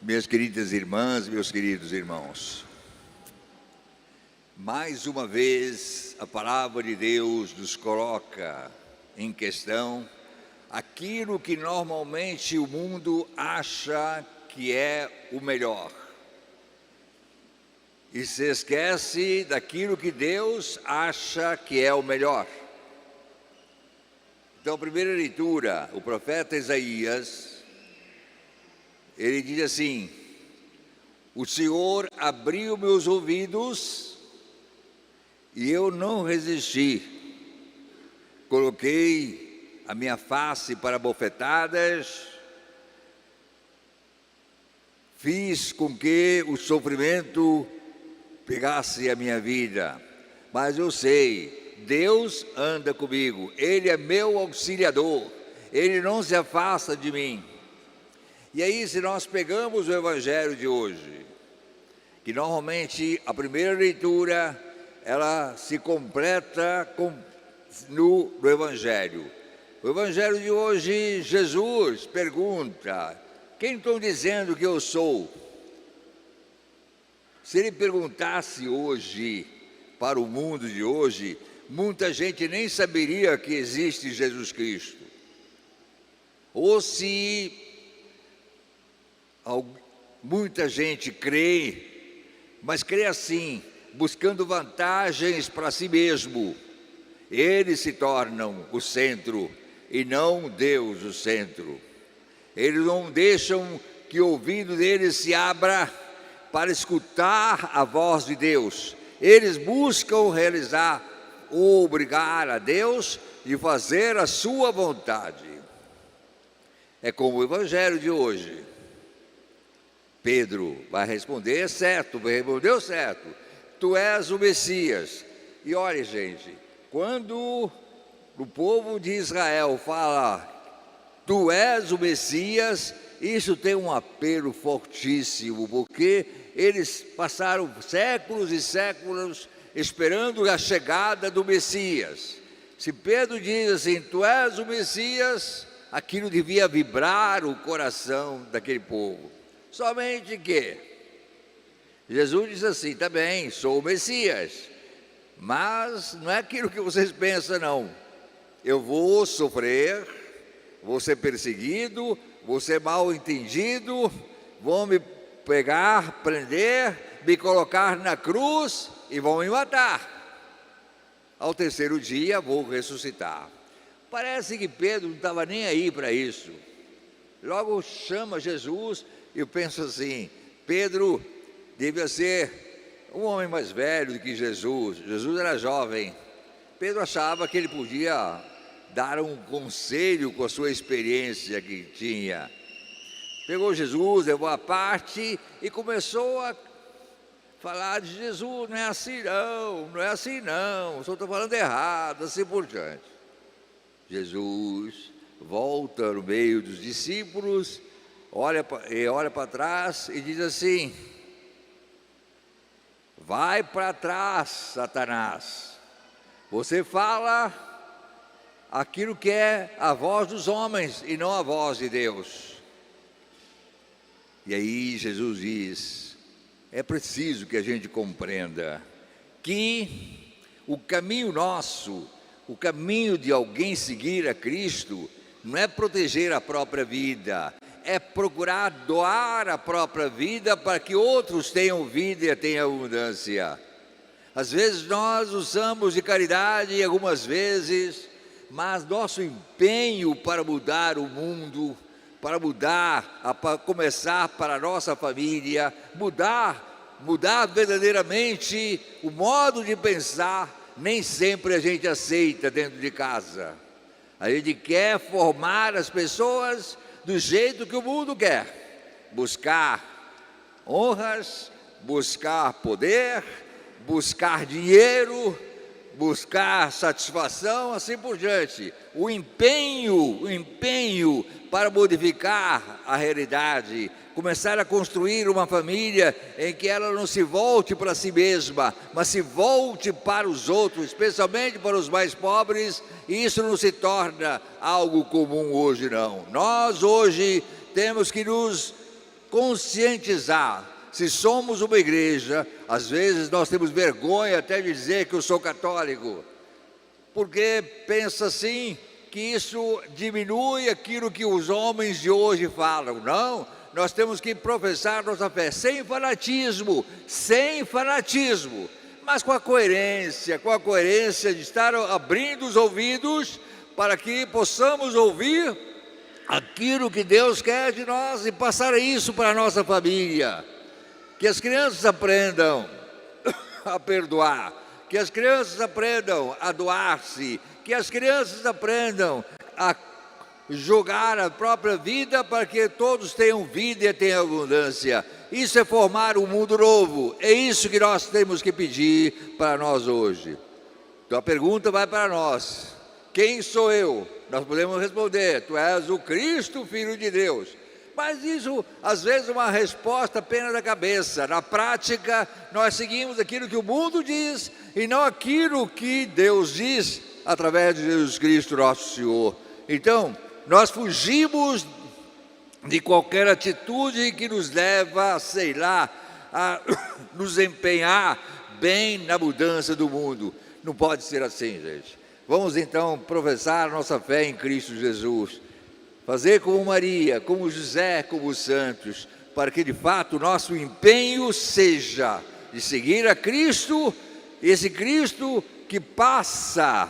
Minhas queridas irmãs, meus queridos irmãos, mais uma vez a palavra de Deus nos coloca em questão aquilo que normalmente o mundo acha que é o melhor e se esquece daquilo que Deus acha que é o melhor. Então, a primeira leitura, o profeta Isaías, ele diz assim: o Senhor abriu meus ouvidos e eu não resisti. Coloquei a minha face para bofetadas, fiz com que o sofrimento pegasse a minha vida. Mas eu sei, Deus anda comigo, Ele é meu auxiliador, Ele não se afasta de mim. E aí, se nós pegamos o Evangelho de hoje, que normalmente a primeira leitura, ela se completa no Evangelho. O Evangelho de hoje, Jesus pergunta: quem estão dizendo que eu sou? Se ele perguntasse hoje, para o mundo de hoje, muita gente nem saberia que existe Jesus Cristo. Ou se muita gente crê, mas crê assim, buscando vantagens para si mesmo. Eles se tornam o centro e não Deus o centro. Eles não deixam que o ouvido deles se abra para escutar a voz de Deus. Eles buscam realizar ou obrigar a Deus de fazer a sua vontade. É como o Evangelho de hoje. Pedro vai responder certo, respondeu certo. Tu és o Messias. E olha, gente, quando o povo de Israel fala, tu és o Messias, isso tem um apelo fortíssimo, porque eles passaram séculos e séculos esperando a chegada do Messias. Se Pedro diz assim, tu és o Messias, aquilo devia vibrar o coração daquele povo. Somente que Jesus diz assim, tá bem, sou o Messias, mas não é aquilo que vocês pensam, não. Eu vou sofrer, vou ser perseguido, vou ser mal entendido, vão me pegar, prender, me colocar na cruz e vão me matar. Ao terceiro dia vou ressuscitar. Parece que Pedro não estava nem aí para isso. Logo chama Jesus. Eu penso assim, Pedro devia ser um homem mais velho do que Jesus. Jesus era jovem. Pedro achava que ele podia dar um conselho com a sua experiência que tinha. Pegou Jesus, levou à parte e começou a falar de Jesus. Não é assim não, não é assim não, o senhor está falando errado, assim por diante. Jesus volta no meio dos discípulos, olha para trás e diz assim: vai para trás, Satanás, você fala aquilo que é a voz dos homens e não a voz de Deus. E aí Jesus diz, é preciso que a gente compreenda que o caminho nosso, o caminho de alguém seguir a Cristo, não é proteger a própria vida, é procurar doar a própria vida para que outros tenham vida e tenham abundância. Às vezes nós usamos de caridade, algumas vezes, mas nosso empenho para mudar o mundo, para começar para a nossa família, mudar verdadeiramente o modo de pensar, nem sempre a gente aceita dentro de casa. A gente quer formar as pessoas do jeito que o mundo quer, buscar honras, buscar poder, buscar dinheiro, buscar satisfação, assim por diante. O empenho para modificar a realidade, começar a construir uma família em que ela não se volte para si mesma, mas se volte para os outros, especialmente para os mais pobres, e isso não se torna algo comum hoje não. Nós hoje temos que nos conscientizar. Se somos uma igreja, às vezes nós temos vergonha até de dizer que eu sou católico, porque pensa assim, que isso diminui aquilo que os homens de hoje falam. Não, nós temos que professar nossa fé sem fanatismo, mas com a coerência de estar abrindo os ouvidos para que possamos ouvir aquilo que Deus quer de nós e passar isso para a nossa família. Que as crianças aprendam a perdoar, que as crianças aprendam a doar-se, que as crianças aprendam a jogar a própria vida para que todos tenham vida e tenham abundância. Isso é formar um mundo novo, é isso que nós temos que pedir para nós hoje. Então a pergunta vai para nós: quem sou eu? Nós podemos responder: tu és o Cristo, Filho de Deus. Mas isso, às vezes, é uma resposta apenas da cabeça. Na prática, nós seguimos aquilo que o mundo diz e não aquilo que Deus diz através de Jesus Cristo, nosso Senhor. Então, nós fugimos de qualquer atitude que nos leva, sei lá, a nos empenhar bem na mudança do mundo. Não pode ser assim, gente. Vamos então professar nossa fé em Cristo Jesus. Fazer como Maria, como José, como os santos, para que de fato o nosso empenho seja de seguir a Cristo, esse Cristo que passa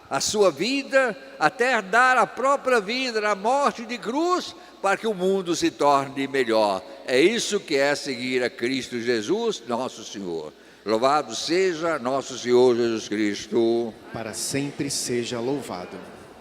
a sua vida até dar a própria vida na morte de cruz, para que o mundo se torne melhor. É isso que é seguir a Cristo Jesus, nosso Senhor. Louvado seja nosso Senhor Jesus Cristo. Para sempre seja louvado.